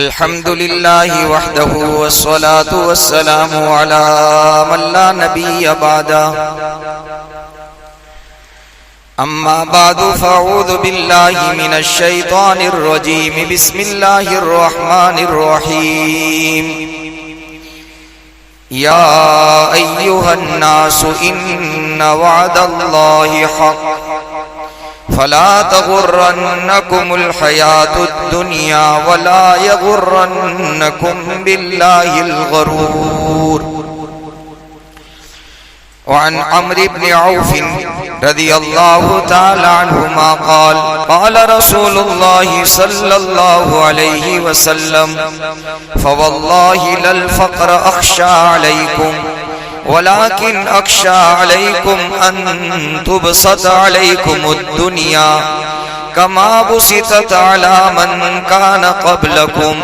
अल्हम्दुलिल्लाहि वहदहु वस्सलातु वस्सलामु अला मन ला नबिय्य बअदा अम्मा बादु फ़अऊज़ु बिल्लाहि मिनश शैतानिर रजीम बिस्मिल्लाहिर रहमानिर रहीम या अय्युहन नासु इन्ना वअदल्लाहि हक़्क़ फला तगुर्रन्नकुमुल हयातुद दुनिया वला यगुर्रन्नकुम बिल्लाहिल गरूर। वअन अम्र इब्न औफ रज़ियल्लाहु तआला अन्हुमा क़ाल क़ाल रसूलुल्लाहि सल्लल्लाहु अलैहि वसल्लम फवल्लाहि लल फ़क़्र अख़शा अलैकुम वलाकिन अख़शा अलैकुम अन तुबसत अलैकुमुद्दुनिया कमा बुसितत अला मन कान क़ब्लकुम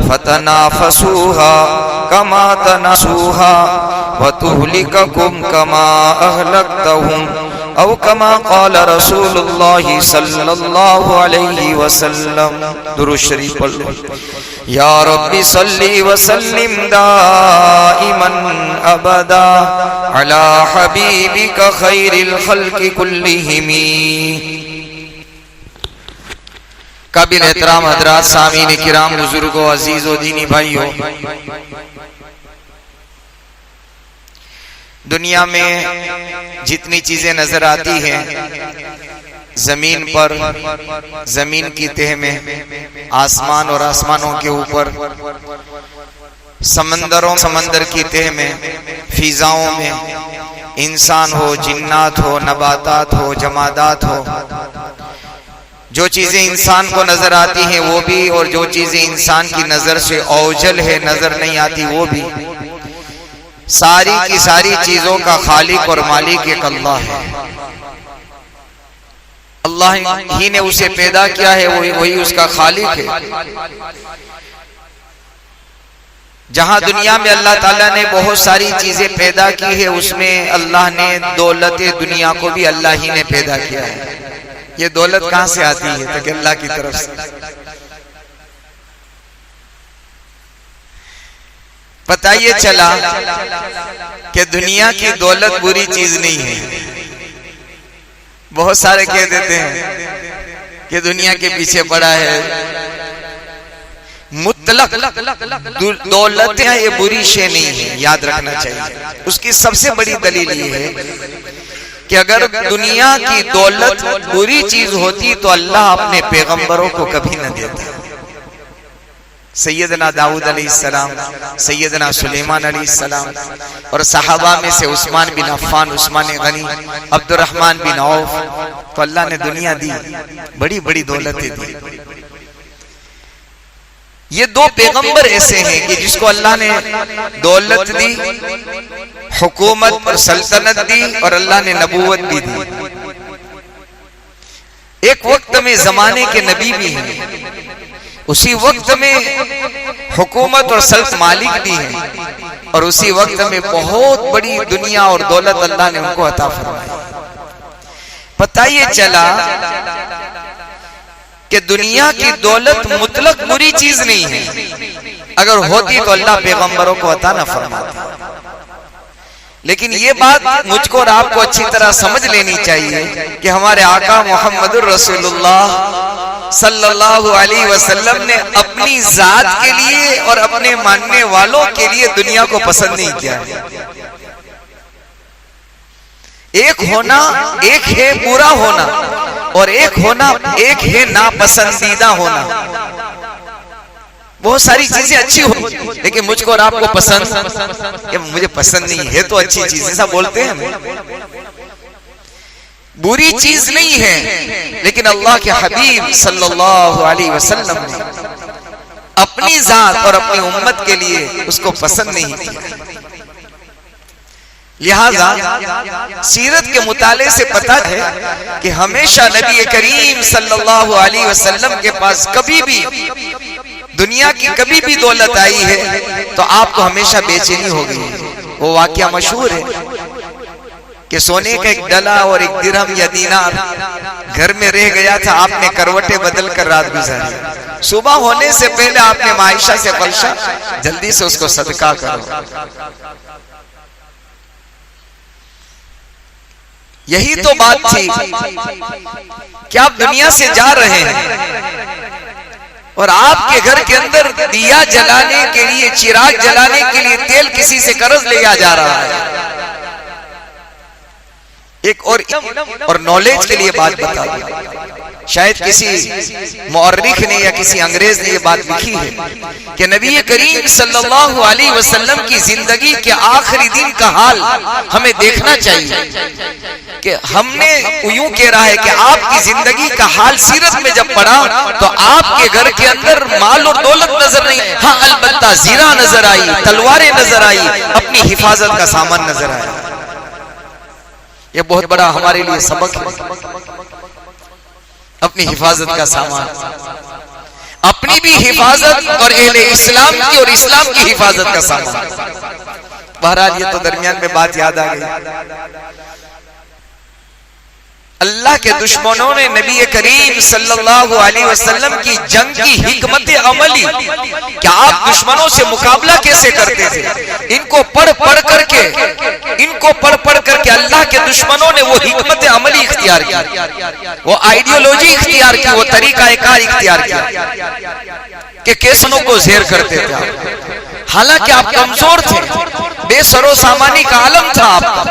फतनाफ़सूहा कमा तनासूहा वतुहलिककुम कमा अहलक्तहुम औ कमा क़ाल रसूलुल्लाहि सल्लल्लाहु अलैहि वसल्लम। दुरूद शरीफ पढ़ लो। या रब्बि सल्ली व सल्लिम दाइमन अबदा अला हबीबिका खैरिल खल्क़ि कुल्लिहिमी। काबिल एहतराम हज़रात, सामीन किराम, बुजुर्गों, अजीज़ों, दीनी भाइयों, दुनिया में जितनी चीजें नजर आती हैं, जमीन पर, जमीन की तह में, आसमान और आसमानों के ऊपर, समंदरों समंदर की तह में, फिजाओं में, इंसान हो, जिन्नात हो, नबातात हो, जमादात हो, जो चीजें इंसान को नजर आती हैं वो भी, और जो चीजें इंसान की नजर से औजल है, नजर नहीं आती वो भी, सारी की सारी चीजों का खालिक और मालिक एक अल्लाह है। अल्लाह ही ने उसे पैदा किया है, वही उसका खालिक है। जहां दुनिया में अल्लाह ताला ने बहुत सारी चीजें पैदा की है, उसमें अल्लाह ने दौलत दुनिया को भी अल्लाह ही ने पैदा किया है। ये दौलत कहां से आती है? तो अल्लाह की तरफ से। पता ये चला कि दुनिया की दौलत बुरी चीज नहीं है। बहुत सारे कह देते हैं कि दुनिया के पीछे पड़ा है। मुतलक दौलत ये बुरी शे नहीं है, याद रखना चाहिए। उसकी सबसे बड़ी दलील ये है कि अगर दुनिया की दौलत बुरी चीज होती तो अल्लाह अपने पैगंबरों को कभी न देता। सैयदना दाऊद अलैहिस्सलाम, सैयदना सुलेमान अलैहिस्सलाम और सहाबा में से उस्मान बिन अफ़्फ़ान, उस्मान गनी, अब्दुर्रहमान बिन औफ, तो अल्लाह ने दुनिया दी, बड़ी बड़ी दौलतें दी। ये दो पैगंबर ऐसे हैं कि जिसको अल्लाह ने दौलत दी, हुकूमत और सल्तनत दी, और अल्लाह ने नबूवत भी दी। एक वक्त में जमाने के नबी भी हैं, उसी वक्त में हुकूमत और सल्तनत मालिक भी हैं, और उसी वक्त में बहुत बड़ी दुनिया और दौलत अल्लाह ने उनको अता फरमाई। पता ये चला कि दुनिया की दौलत मुतलक बुरी चीज नहीं है। अगर होती तो अल्लाह पैगंबरों को अता न फरमाता। लेकिन ये बात मुझको और आपको अच्छी तरह समझ लेनी चाहिए कि हमारे आका मोहम्मदुर रसूलुल्लाह सल्लल्लाहु अलैहि वसल्लम ने अपनी जात के लिए और अपने मानने वालों के लिए दुनिया को पसंद नहीं किया। एक होना एक है बुरा होना, और एक होना एक है नापसंदीदा होना। बहुत सारी चीजें अच्छी हो, लेकिन मुझको और आपको पसंद, कि मुझे पसंद नहीं है तो अच्छी चीज, ऐसा बोलते हैं। बुरी चीज नहीं है, लेकिन अल्लाह के हबीब सल्लल्लाहु अलैहि वसल्लम ने अपनी जात और अपनी उम्मत के लिए उसको पसंद नहीं किया। लिहाजा सीरत के मुताले से पता है कि हमेशा नबी करीम सल्लल्लाहु अलैहि वसल्लम के पास कभी भी दुनिया की कभी भी दौलत आई है तो आपको हमेशा बेचैनी हो गई। वो वाकया मशहूर है कि सोने का एक डला और एक दिरहम या दीनार घर में रह गया था, आपने करवटें बदल कर रात गुजारी। सुबह होने से पहले आपने आयशा से पूछा जल्दी से उसको सदका करो। यही तो बात थी कि आप दुनिया से जा रहे हैं और आपके घर के अंदर दिया जलाने के लिए, चिराग जलाने के लिए तेल किसी से कर्ज लिया जा रहा है। एक और नॉलेज के लिए बात बता दूं, शायद किसी मुअर्रिख ने या किसी अंग्रेज ने ये बात लिखी है कि नबी करीम सल्लल्लाहु अलैहि वसल्लम की जिंदगी के आखिरी दिन का हाल हमें देखना चाहिए। कि हमने यूं कह रहा है कि आपकी जिंदगी का हाल सीरत में जब पढ़ा तो आपके घर के अंदर माल और दौलत नजर नहीं, हाँ अलबत्ता जीरा नजर आई, तलवारें नजर आई, अपनी हिफाजत का सामान नजर आया। ये बहुत बड़ा हमारे लिए सबक है। अपनी हिफाजत का सामान, अपनी भी हिफाजत और अहले इस्लाम की और इस्लाम की हिफाजत का सामान। बहरहाल ये तो दरमियान में बात याद आ गई। अल्लाह के दुश्मनों ने नबी करीम सल्लल्लाहु अलैहि वसल्लम की जंग की हिकमत अमली, क्या आप दुश्मनों से मुकाबला कैसे करते थे, इनको पढ़ पढ़ करके अल्लाह के दुश्मनों ने वो हिकमत अमली इख्तियार की, वो आइडियोलॉजी इख्तियार की, वो तरीका कार इख्तियार किया कि कैसनों को ज़ेर करते थे आप। हालांकि आप कमजोर थे, बेसरो सामानी का आलम था आपका,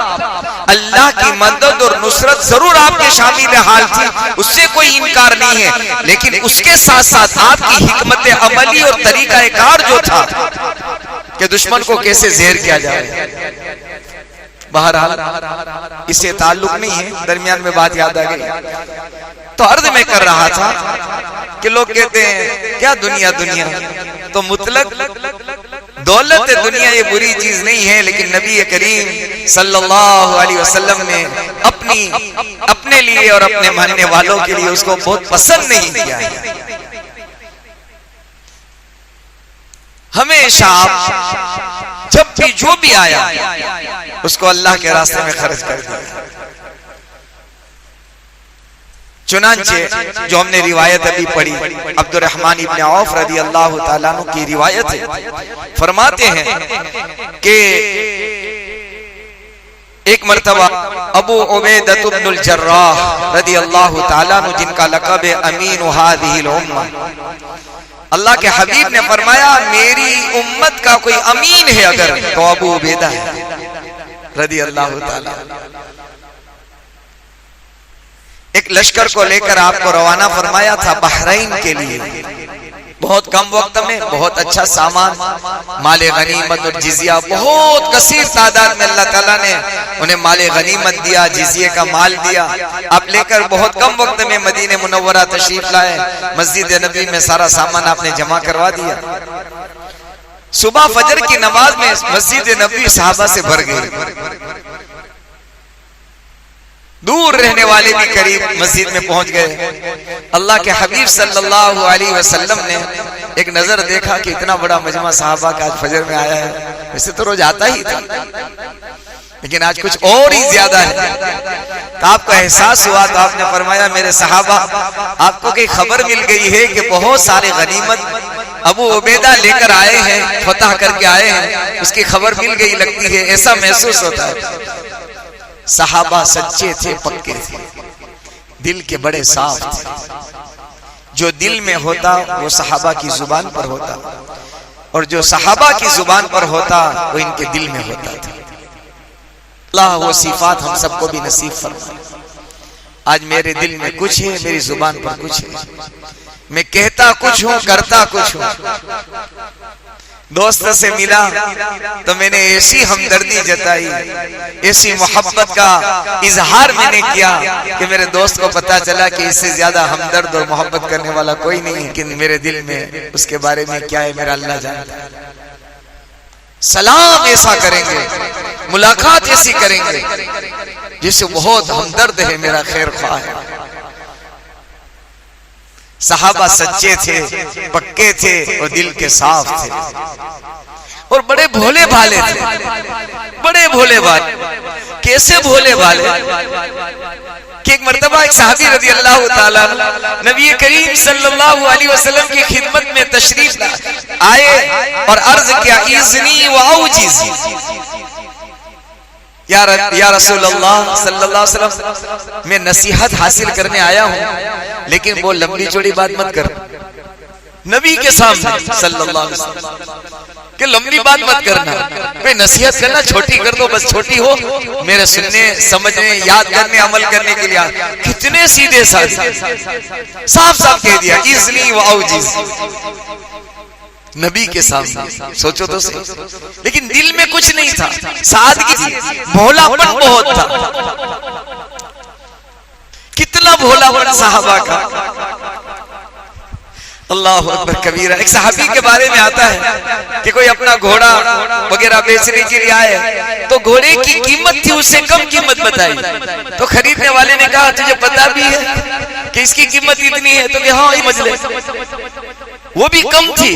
अल्लाह की मदद और नुसरत जरूर आपके शामिल हाल थी, उससे कोई इनकार नहीं है, लेकिन उसके साथ साथ आपकी हिकमत अमली और तरीका कार जो था कि दुश्मन को कैसे ज़ेर किया जाए। बहरहाल इससे ताल्लुक नहीं है, दरमियान में बात याद आ गई। तो अर्ज में कर रहा था कि लोग कहते हैं क्या दुनिया दुनिया, तो मुतलक दौलत दुनिया ये बुरी चीज नहीं है, लेकिन नबी करीम सल्लल्लाहु अलैहि वसल्लम ने अपने लिए और अपने मानने वालों के लिए उसको बहुत पसंद नहीं किया है। हमेशा जब भी जो भी आया उसको अल्लाह के रास्ते में खर्च कर दिया। चुनांचे जो हमने रिवायत अभी पढ़ी, अब्दुर्रहमान इब्न औफ रदी अल्लाह ताला अन्हु की रिवायत है, फरमाते हैं कि एक मर्तबा अबू उबैदा इब्नुल जर्राह रदी अल्लाह ताला अन्हु, जिनका लक़ब अमीन हादिहिल उम्मा, अल्लाह के हबीब ने फरमाया मेरी उम्मत का कोई अमीन है अगर तो अबू उबैदा है रदी अल्लाह ताला। एक लश्कर को लेकर आपको रवाना फरमाया था बहरीन के लिए। बहुत कम वक्त में बहुत अच्छा सामान, माले गनीमत और जिजिया, बहुत कसीर तादाद में अल्लाह ताला ने उन्हें माले गनीमत दिया, जिजिये का माल दिया। आप लेकर बहुत कम वक्त में मदीने मुनव्वरा तशरीफ लाए, मस्जिद नबी में सारा सामान आपने जमा करवा दिया। सुबह फजर की नमाज में मस्जिद नबी सहाबा से भर गई, दूर रहने वाले भी करीब मस्जिद में पहुंच गए। अल्लाह के हबीब सल्लल्लाहु अलैहि वसल्लम ने एक नजर देखा कि इतना बड़ा मजमा सहाबा का आज फजर में आया है, वैसे तो रोज आता ही था लेकिन आज कुछ और ही ज्यादा है। तो आपको एहसास हुआ तो आपने फरमाया मेरे सहाबा, आपको कोई खबर मिल गई है कि बहुत सारे गनीमत अबू उबैदा लेकर आए हैं, फतह करके आए हैं, उसकी खबर मिल गई लगती है, ऐसा महसूस होता है। सहाबा सच्चे थे, पक्के थे, दिल के बड़े साफ थे। जो दिल में होता वो सहाबा की जुबान पर होता, और जो सहाबा की जुबान पर होता वो इनके दिल में होता था। अल्लाह वो सिफात हम सबको भी नसीब फरमाए। आज मेरे दिल में कुछ है, मेरी जुबान पर कुछ है, मैं कहता कुछ हूं, करता कुछ हूं। दोस्त से मिला तो मैंने ऐसी हमदर्दी जताई, ऐसी मोहब्बत का इजहार मैंने किया कि मेरे दोस्त को पता चला कि इससे ज्यादा हमदर्द और मोहब्बत करने वाला कोई नहीं है। लेकिन मेरे दिल में उसके बारे में क्या है मेरा अल्लाह जानता है। सलाम ऐसा करेंगे, मुलाकात ऐसी करेंगे जिससे बहुत हमदर्द है, मेरा खैर ख्वाह है। सहाबा सच्चे थे, पक्के थे और दिल के साफ थे, और बड़े भोले भाले थे, बड़े भोले भाले। कैसे भोले भाले? कि एक मर्तबा एक सहाबी रज़ी अल्लाह ताला नबी करीम सल्लल्लाहु अलैहि वसल्लम की खिदमत में तशरीफ आए और अर्ज किया इज़नी व औजिज़, या रसूल अल्लाह सल्लल्लाहु अलैहि वसल्लम मैं नसीहत हासिल करने आया हूँ, लेकिन वो लंबी चौड़ी बात मत कर। नबी के सामने सल्लल्लाहु अलैहि वसल्लम कि लंबी बात मत करना, कोई नसीहत करना छोटी कर दो, बस छोटी हो, मेरे सुनने समझने याद करने अमल करने के लिए। कितने सीधे साधे साफ साफ कह दिया इज़नी व औजिज़ नबी के सामने। सोचो तो सही, लेकिन दिल में कुछ नहीं था, सादगी थी, भोलापन बहुत था। कितना भोलापन साहबा का, अल्लाह अकबर कबीरा। एक सहाबी के बारे में आता है कि कोई अपना घोड़ा वगैरह बेचने के लिए आए तो घोड़े की कीमत थी उससे कम कीमत बताई, तो खरीदने वाले ने कहा तुझे पता भी है कि इसकी कीमत इतनी है? तो हाँ समझ ले, वो भी कम थी,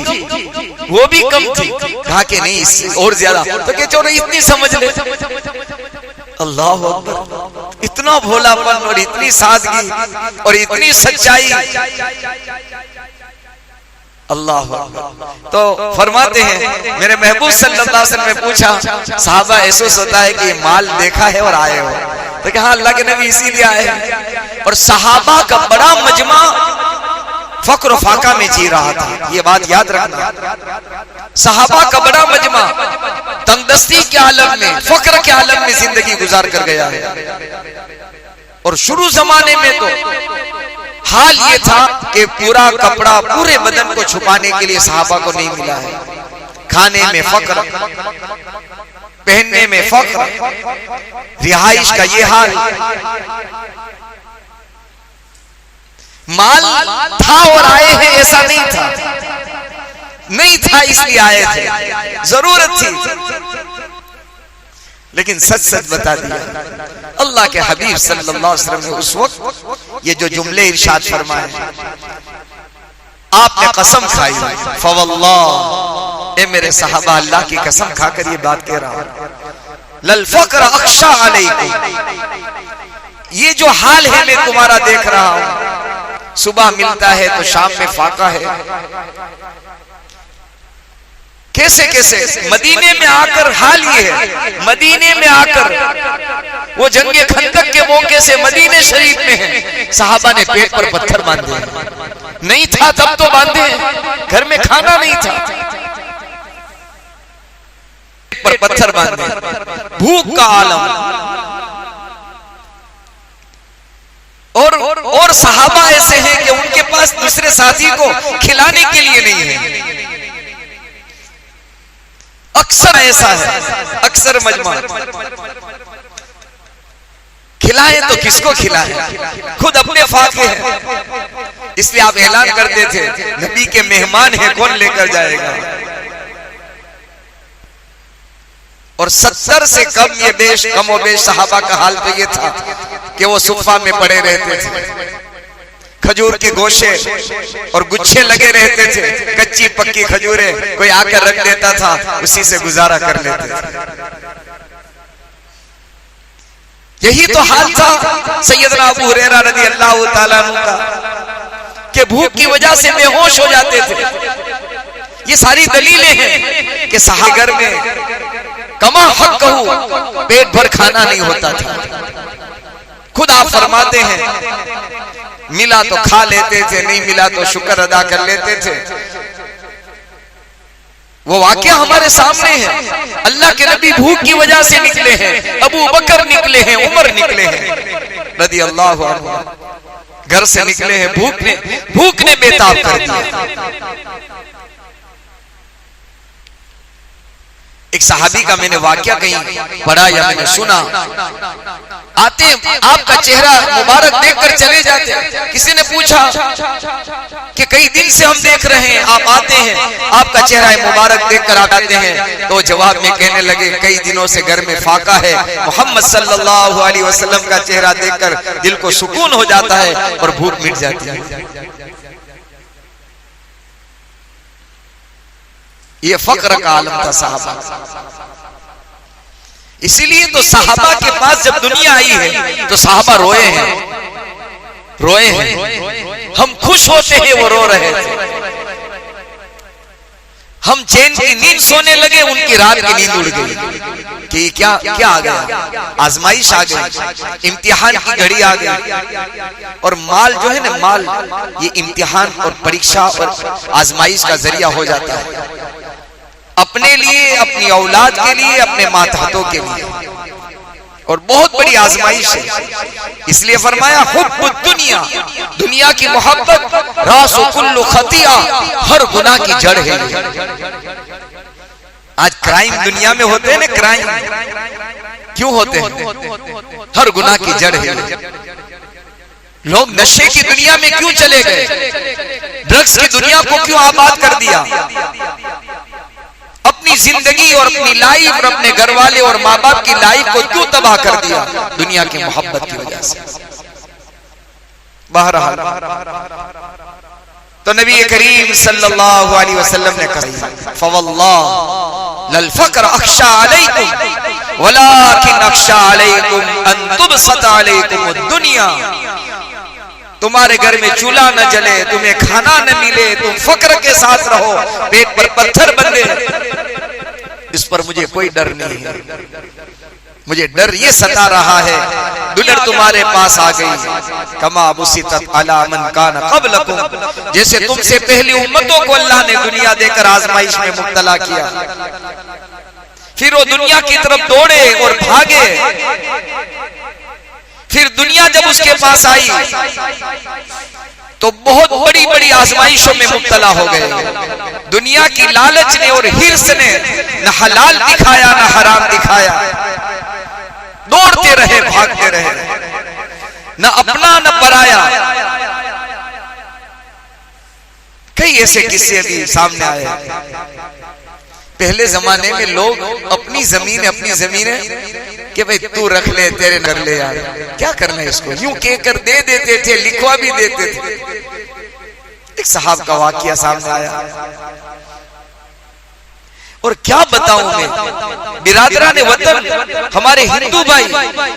वो भी कम थी। कहा कि नहीं इससे और ज्यादा, तो क्या चलो इतनी समझ ले। अल्लाह अकबर, इतना भोलापन और इतनी सादगी और इतनी सच्चाई, अल्लाह। तो फरमाते हैं मेरे महबूब सल्लल्लाहु अलैहि वसल्लम ने पूछा साहबा ऐसा होता है कि माल देखा है और आए हो? तो कहा अल्लाह के नबी इसीलिए आए हैं। और सहाबा का बड़ा मजमा फक्र फाका में जी रहा था, ये बात याद रखना। सहाबा का बड़ा मजमा तंगदस्ती के आलम में, फक्र के आलम में जिंदगी गुजार कर गया है। और शुरू जमाने में तो हाल ये था कि पूरा कपड़ा पूरे बदन को छुपाने के लिए सहाबा को नहीं मिला है। खाने में फक्र, पहनने में फक्र, रिहाइश का ये हाल। माल था और आए हैं ऐसा नहीं था, नहीं था इसलिए आए थे, जरूरत थी, लेकिन सच सच बता दिया। अल्लाह के हबीब सल्लल्लाहु अलैहि वसल्लम ने उस वक्त ये जो जुमले इरशाद फरमाए, आपने कसम खाई, फवल्लाह, ए मेरे सहाबा अल्लाह की कसम खाकर ये बात कह रहा हूं, लल फक्र अख्शा अलैकुम, ये जो हाल है मैं तुम्हारा देख रहा हूं, सुबह मिलता है तो शाम में फाका है। कैसे कैसे मदीने में आकर हाल ये है, मदीने में आकर वो जंगे खंदक के मौके से मदीने शरीफ में है, सहाबा ने पेट पर पत्थर बांधे, नहीं था तब तो बांधे, घर में खाना नहीं था, पर पत्थर बांधे, भूख का आलम। और सहाबा ऐसे हैं कि उनके पास दूसरे साथी को खिलाने के लिए नहीं है। अक्सर ऐसा है, अक्सर मजमा, खिलाए तो किसको खिलाए, खुद अपने फाके हैं, इसलिए आप ऐलान करते थे नबी के मेहमान हैं, कौन लेकर जाएगा। और 70 से कम ये कम और बेश सहाबा का हाल तो ये था कि वो सुफ़ा में पड़े रहते थे, खजूर के गोशे और गुच्छे लगे रहते थे, कच्ची पक्की खजूरें कोई आकर रख देता था, उसी से गुजारा कर लेते थे। यही तो हाल था सैयदना अबू हुरैरा रज़ी अल्लाह ताला अन्हु का कि भूख की वजह से बेहोश हो जाते थे। ये सारी दलीलें हैं कि सहागर में कमा हक कहूं पेट भर खाना नहीं होता था। खुद आप फरमाते हैं मिला तो खा लेते थे, नहीं मिला तो शुक्र अदा कर लेते थे। वो वाकया हमारे सामने है। अल्लाह के नबी भूख की वजह से निकले हैं, अबू बकर निकले हैं, उमर निकले हैं रज़ी अल्लाह अन्हु, घर से निकले हैं, भूख ने बेताब कर दिया। एक सहाबी का मैंने वाकया कहीं पढ़ा या मैंने सुना, आते आपका चेहरा मुबारक देखकर चले जाते। किसी ने पूछा कि कई दिन से हम देख रहे हैं, आप आते हैं, आपका चेहरा मुबारक देखकर आप आते हैं, तो जवाब में कहने लगे कई दिनों से घर में फाका है, मोहम्मद सल्लल्लाहु अलैहि वसल्लम का चेहरा देखकर दिल को सुकून हो जाता है और भूख मिट जाती है। ये फक्र का आलम था सहाबा। इसीलिए तो सहाबा के पास जब दुनिया आई है तो सहाबा रोए हैं। रोए हैं, हम खुश होते हैं वो रो रहे थे। हम चैन की नींद सोने लगे, उनकी रात की नींद उड़ गई कि क्या क्या आ गया, आजमाइश आ गई, इम्तिहान की घड़ी आ गई। और माल जो है ना, माल ये इम्तिहान और परीक्षा और आजमाइश का जरिया हो जाता है, अपने लिए, अपनी औलाद के लिए, अपने मातहतों के लिए, और बहुत बड़ी आजमाइश है। इसलिए फरमाया हुब्बुद दुनिया, दुनिया की मोहब्बत रासु कुल्लु खतिया, हर गुनाह की जड़ है। आज क्राइम दुनिया में होते हैं ना, क्राइम क्यों होते हैं? हर गुनाह की जड़ है। लोग नशे की दुनिया में क्यों चले गए? ड्रग्स की दुनिया को क्यों आबाद कर दिया? अपनी जिंदगी और अपनी लाइफ और अपने घर वाले और माँ बाप की लाइफ को क्यों तबाह कर दिया? दुनिया की मोहब्बत की वजह से। बहरहाल तो नबी करीम सल्लल्लाहु अलैहि वसल्लम ने कहा, फवल्लाह लल फक्र अख्शा अलैकुम वलाकिन अख्शा अलैकुम अन तुबसत अलैकुम दुनिया। तुम्हारे घर में चूल्हा न जले, तुम्हें खाना न मिले, तुम फक्र के साथ रहो, पेट पर पत्थर बंधे, इस पर मुझे कोई डर नहीं है। मुझे डर ये सता रहा है, दुनिया तुम्हारे पास आ गई, कमा बुसितत अला मन कान क़ब्लकुम, जैसे तुमसे पहली उम्मतों को अल्लाह ने दुनिया देकर आजमाइश में मुब्तला किया। फिर वो दुनिया की तरफ दौड़े और भागे। फिर दुनिया जब उसके पास आई तो बहुत बड़ी बड़ी आजमाइशों में मुब्तला हो गए। दुनिया की लालच ने और हिर्स ने न हलाल दिखाया न हराम दिखाया, दौड़ते रहे, भागते रहे, न अपना न पराया। कई ऐसे किस्से भी सामने आए। पहले जमाने में लोग अपनी जमीनें कि भाई तू रख ले, तेरे कर ले यार, क्या करना है इसको, यूं कह कर दे देते थे, लिखवा भी देते थे। एक साहब का वाकया सामने आया और क्या बताऊं मैं, बिरादरान वतन हमारे हिंदू भाई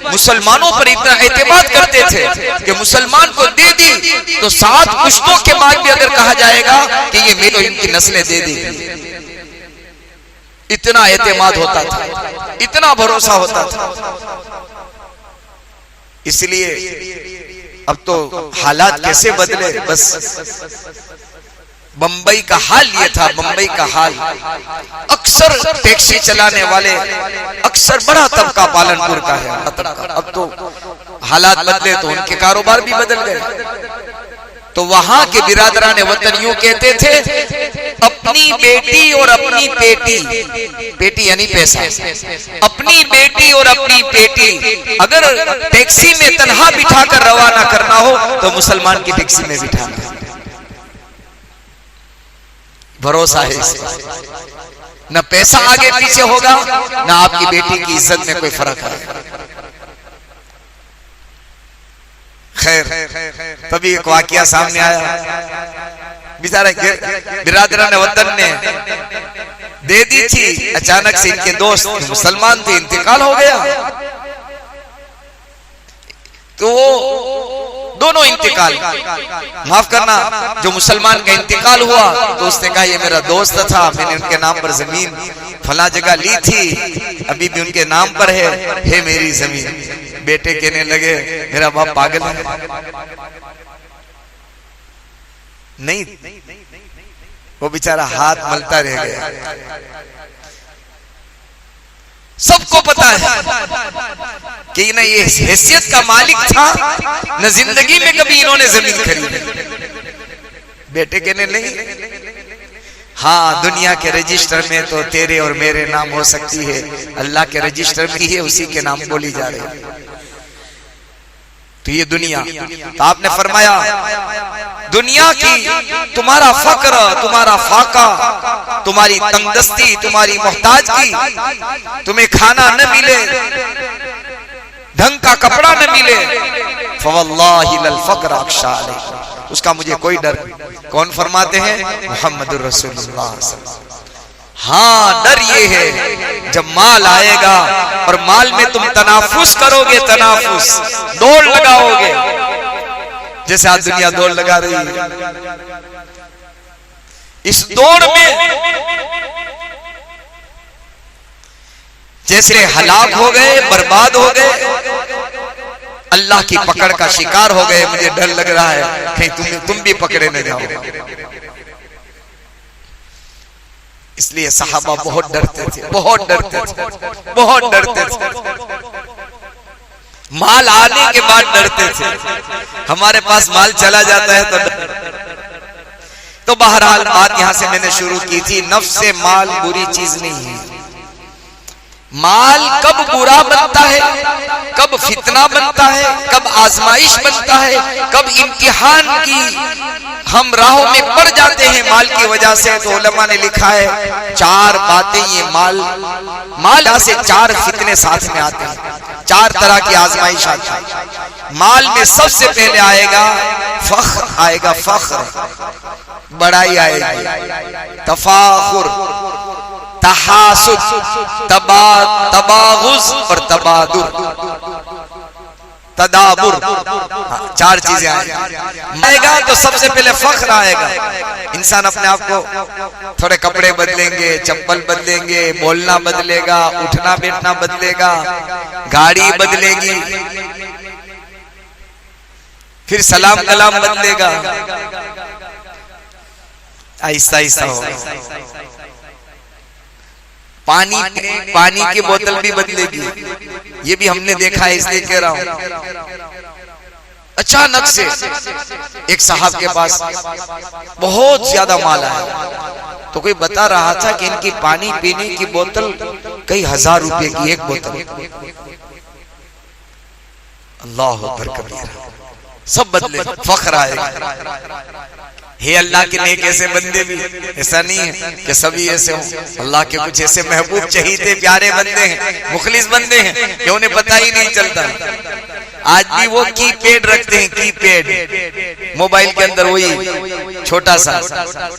मुसलमानों पर इतना एतमाद करते थे कि मुसलमान को दे दी तो 7 पुश्तों के बाद भी अगर कहा जाएगा कि ये मेरे, तो इनकी नस्लें दे दी। इतना एतमाद होता था, इतना भरोसा होता था। इसलिए अब तो हालात कैसे बदले। बस बंबई का हाल ये था, बंबई का हाल, अक्सर टैक्सी चलाने वाले, अक्सर बड़ा तबका पालनपुर का है। अब तो हालात बदले तो उनके कारोबार भी बदल गए। तो वहां के बिरादरान वतन यूं कहते थे, अपनी बेटी और अपनी पेटी, पेटी यानी पैसा, अपनी बेटी और अपनी पेटी अगर टैक्सी में तन्हा बिठाकर रवाना करना हो तो मुसलमान की टैक्सी में बिठाना। भरोसा है इसे, न पैसा आगे पीछे होगा, न आपकी बेटी की इज्जत में कोई फर्क आएगा। खैर, तभी एक वाकया सामने आया। बेचारे बिरादरान वतन ने दे दी थी, अचानक से इनके दोस्त मुसलमान थे, इंतकाल हो गया। तो दोनों इंतकाल, माफ करना, जो मुसलमान का इंतकाल हुआ तो उसने कहा ये मेरा दोस्त था, मैंने उनके नाम पर जमीन फला जगह ली थी, अभी भी उनके नाम पर है मेरी जमीन। बेटे कहने लगे मेरा बाप पागल है। नहीं, वो बेचारा हाथ मलता रह गया। सबको पता है कि न ये हैसियत का मालिक था, न जिंदगी में कभी इन्होंने जमीन खरीदी। बेटे कहने नहीं, हाँ दुनिया के रजिस्टर में तो तेरे और मेरे नाम हो सकती है, अल्लाह के रजिस्टर में ही है, उसी के नाम बोली जा रही है। तो ये दुनिया, तो आपने फरमाया दुनिया की तुम्हारा फक्र, तुम्हारा फाका, तुम्हारी तंगदस्ती, तुम्हारी मोहताजगी, तुम्हें खाना न मिले, ढंग का कपड़ा न मिले, फवल्लाहि लल फक्र अख्शा अलैकुम, उसका मुझे कोई डर। कौन फरमाते हैं? मुहम्मदुर रसूलुल्लाह। हाँ, डर ये है जब माल आएगा और माल में तुम तनाफुस करोगे, तनाफुस, दौड़ लगाओगे, जैसे आज दुनिया दौड़ लगा रही है, इस दौड़ में जैसे हलाक हो गए, बर्बाद हो गए, अल्लाह की पकड़ का शिकार हो गए। मुझे डर लग रहा है कहीं तुम भी पकड़े न जाओ। इसलिए सहाबा बहुत डरते थे, बहुत डरते थे, बहुत डरते थे। माल आने के बाद डरते थे, हमारे पास माल चला जाता है तो बहरहाल बात यहां से मैंने शुरू की थी, नफ्स से माल बुरी चीज नहीं है। माल कब बुरा बनता है, कब फितना बनता है, कब आजमाइश बनता है, कब इम्तिहान की हम राहों में पड़ जाते हैं माल की वजह से, तो उलमा ने लिखा है 4 बातें ये माल से 4 फितने साथ में आते हैं, 4 तरह की आजमाइश आती है। माल में सबसे पहले आएगा फख्र, आएगा फख्र, बड़ाई आएगी, तफाखुर, तहासुद, तबागुज और तबादुर, तदाबुर, 4 चीजें आएगा। तो सबसे पहले फख्र आएगा, इंसान अपने आप को थोड़े कपड़े बदलेंगे, चप्पल बदलेंगे, बोलना बदलेगा, उठना बैठना बदलेगा, गाड़ी बदलेगी, फिर सलाम कलाम बदलेगा, आहिस्ता आहिस्ता होगा। पानी की बोतल भी बदलेगी, ये भी हमने देखा है, इसलिए कह रहा हूं। अचानक से एक साहब के पास बहुत ज्यादा माल आया, तो कोई बता रहा था कि इनकी पानी पीने की बोतल कई हजार रुपए की एक बोतल। अल्लाह अकबर कबीरा, सब बदले, फख्र आएगा। हे अल्लाह के नेक ऐसे बंदे भी, ऐसा नहीं है कि सभी ऐसे हों। अल्लाह के कुछ ऐसे महबूब चहीते प्यारे बंदे हैं, मुखलिस बंदे हैं कि उन्हें पता ही नहीं चलता। आज भी वो कीपैड रखते हैं, कीपैड मोबाइल के अंदर, वही छोटा सा,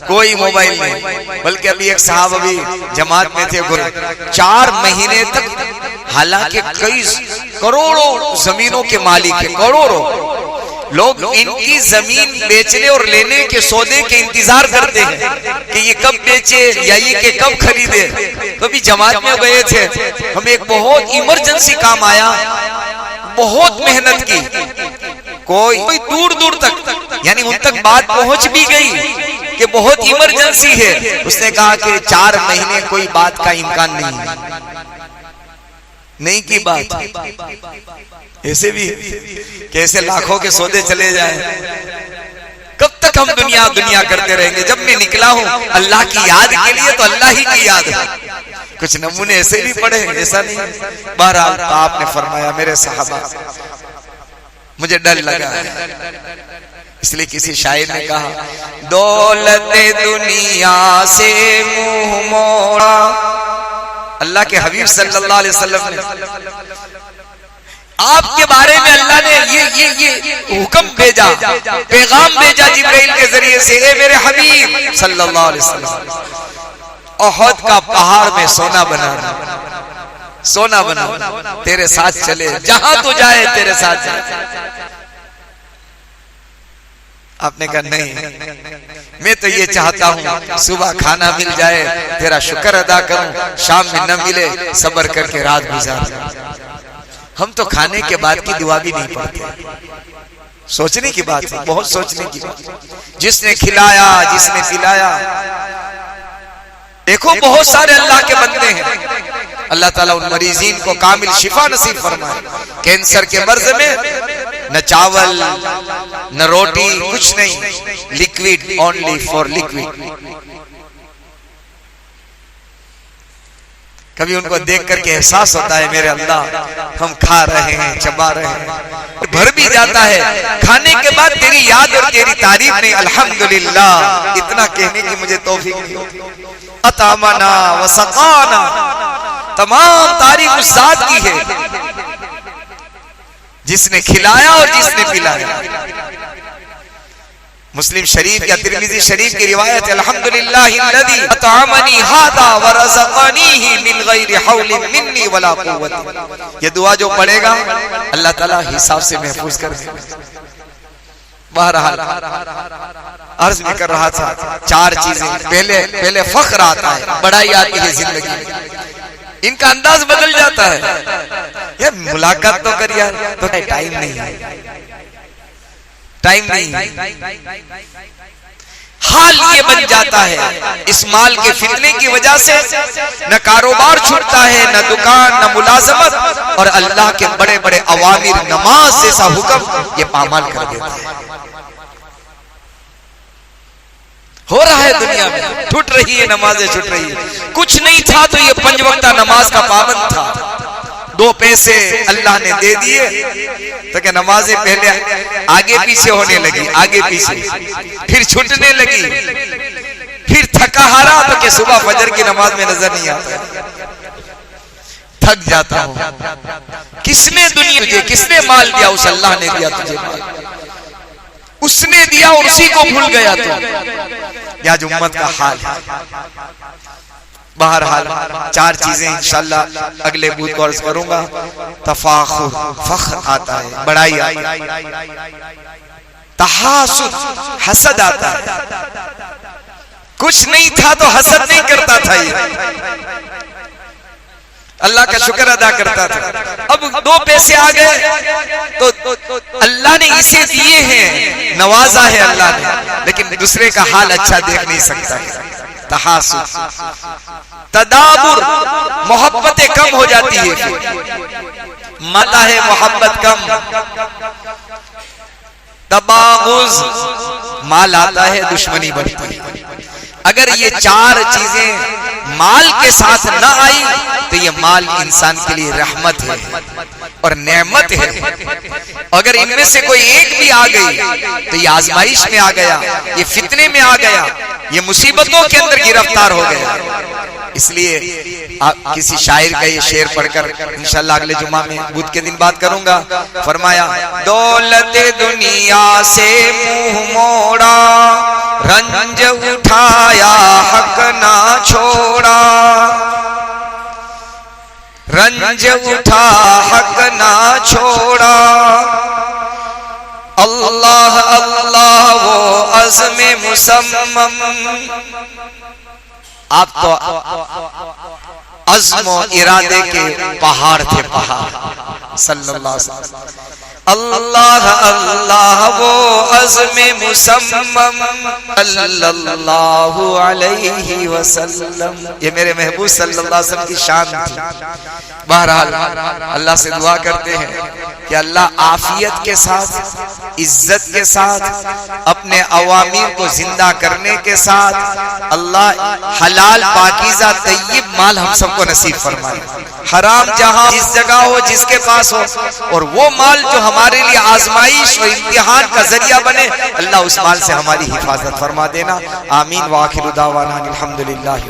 कोई मोबाइल नहीं। बल्कि अभी एक साहब अभी जमात में थे, 4 महीने तक, हालांकि कई करोड़ों जमीनों के मालिक है, करोड़ों लोग इनकी जमीन बेचने और लेने के सौदे के इंतजार करते हैं कि ये कब बेचे या ये के कब खरीदे। कभी जमात में गए थे, हमें एक बहुत इमरजेंसी काम आया, बहुत मेहनत की, कोई दूर दूर तक, यानी उन तक बात पहुंच भी गई कि बहुत इमरजेंसी है। उसने कहा कि 4 महीने कोई बात का इम्कान नहीं की बात। ऐसे भी कैसे लाखों के सौदे चले जाए, कब तक हम दुनिया करते रहेंगे। जब मैं निकला हूं अल्लाह की याद के लिए, तो अल्लाह ही की याद है। कुछ नमूने ऐसे भी पड़े, ऐसा नहीं। बहरहाल आपने फरमाया मेरे साहबा, मुझे डर लगा, इसलिए किसी शायर ने कहा, दौलत दुनिया से मुंह मोड़ा। अल्लाह के हबीब सल्लल्लाहु अलैहि वसल्लम ने आपके बारे में, अल्लाह ने ये हुक्म भेजा, पैगाम भेजा जिब्राइल के जरिए से, ए मेरे हबीब सल्लल्लाहु अलैहि वसल्लम, ओहद का पहाड़ में सोना बना, तेरे साथ चले, जहां तू जाए तेरे साथ जाए। आपने कहा नहीं, मैं तो ये चाहता हूँ सुबह खाना मिल जाए, तेरा शुक्र अदा करूं, शाम में न मिले सब्र करके रात गुजार। हम तो खाने के बाद की दुआ भी नहीं पढ़ते। सोचने की बात है, बहुत सोचने की बात। जिसने खिलाया, जिसने पिलाया, देखो बहुत सारे अल्लाह के बंदे हैं, अल्लाह ताला उन मरीजीन को कामिल शिफा नसीब फरमाए। कैंसर के मर्ज में न चावल न रोटी, कुछ नहीं, लिक्विड, ओनली फॉर लिक्विड। कभी उनको देख करके एहसास होता है मेरे अल्लाह हम खा रहे हैं, चबा रहे हैं, भर भी जाता है। खाने के बाद तेरी याद और तेरी तारीफ नहीं, अल्हम्दुलिल्लाह इतना कहने की मुझे तौफीक नहीं होती। अतामना व सकाना, तमाम तारीफ उस जात की है जिसने खिलाया और जिसने पिलाया। मुस्लिम शरीफ या तिरमिजी शरीफ की रिवायत, अल्हम्दुलिल्लाहिल्लज़ी अतअमनी हादा व रज़क़नीही मिन गैरि हौलिन मिन्नी वला कुव्वत। ये दुआ जो पढ़ेगा अल्लाह ताला हिसाब से महफूज कर देगा। बहरहाल अर्ज में कर रहा था, चार चीजें, पहले फख्र आता है, बड़ाई आती है जिंदगी में, इनका अंदाज बदल जाता है। यार मुलाकात तो कर यार, तो टाइम नहीं है, टाइम नहीं है। हाल ये बन जाता है इस माल के फितने की वजह से, न कारोबार छूटता है, न दुकान, न मुलाजमत, और अल्लाह के बड़े बड़े अवामिर, नमाज जैसा हुक्म ये पामाल कर देता है। हो रहा है दुनिया में, छूट रही है नमाजें, छूट रही है। कुछ नहीं था तो ये 5 वक्ता नमाज का पाबंद था, 2 पैसे अल्लाह ने दे दिए तो क्या नमाजें पहले आगे पीछे होने लगी, आगे पीछे, फिर छूटने लगी, फिर थका हारा तो क्या सुबह फजर की नमाज में नजर नहीं आता, थक जाता हूं। किसने दुनिया तुझे, किसने माल दिया? उस अल्लाह ने दिया तुझे माल, उसने दिया और उसी को भूल गया तो। आज उम्मत का हाल है। बहरहाल 4 चीजें इंशाअल्लाह अगले बुध को अर्ज करूंगा। तफाखुर, फख्र आता है, बड़ाई आता है, तहासुद, हसद आता है। कुछ नहीं था तो हसद नहीं करता था ये, अल्लाह का शुक्र अदा करता था। अब 2 पैसे आ गए तो अल्लाह ने इसे दिए हैं, नवाजा है अल्लाह ने, लेकिन दूसरे का हाल अच्छा देख नहीं सकता है। तहासुद, तदाबुर, मोहब्बतें कम हो जाती है, माता है मोहब्बत कम। तबागुज, माल आता है दुश्मनी बढ़ती है। अगर ये 4 चीजें माल के साथ न आई तो ये माल इंसान के लिए रहमत है और नेमत है। अगर इनमें से कोई एक भी आ गई तो ये आजमाइश में आ गया, ये फितने में आ गया, ये मुसीबतों के अंदर गिरफ्तार हो गया। इसलिए किसी शायर का ये शेर पढ़कर इंशाअल्लाह अगले जुमा में बुध के दिन बात करूंगा। फरमाया, दौलत दुनिया से मुंह मोड़ा, रंज उठाया हक ना छोड़ा, रंज उठा हक ना छोड़ा, अल्लाह अल्लाह वो अज़्म मुसम्मम। आप तो अज़्म इरादे के पहाड़ थे, पहाड़। सल्लल्लाहु अलैहि वसल्लम, अल्लाह अल्लाह वो अज़्म मुसम्मम सल्लल्लाहु अलैहि वसल्लम। ये मेरे महबूब सल्लल्लाहु अलैहि वसल्लम की शान थी। बहरहाल अल्लाह से दुआ करते हैं कि अल्लाह आफियत के साथ, इज्जत के साथ, अपने अवामीर को जिंदा करने के साथ अल्लाह हलाल पाकीज़ा तय्यब माल हम सबको नसीब फरमाए। हराम जहां जिस जगह हो, जिसके पास हो, और वो माल जो हमारे लिए आजमाइश और इम्तिहान का जरिया बने, अल्लाह उस माल से हमारी हिफाजत फरमा देना। आमीन। व आखिरु दावाना अल्हम्दुलिल्लाहि।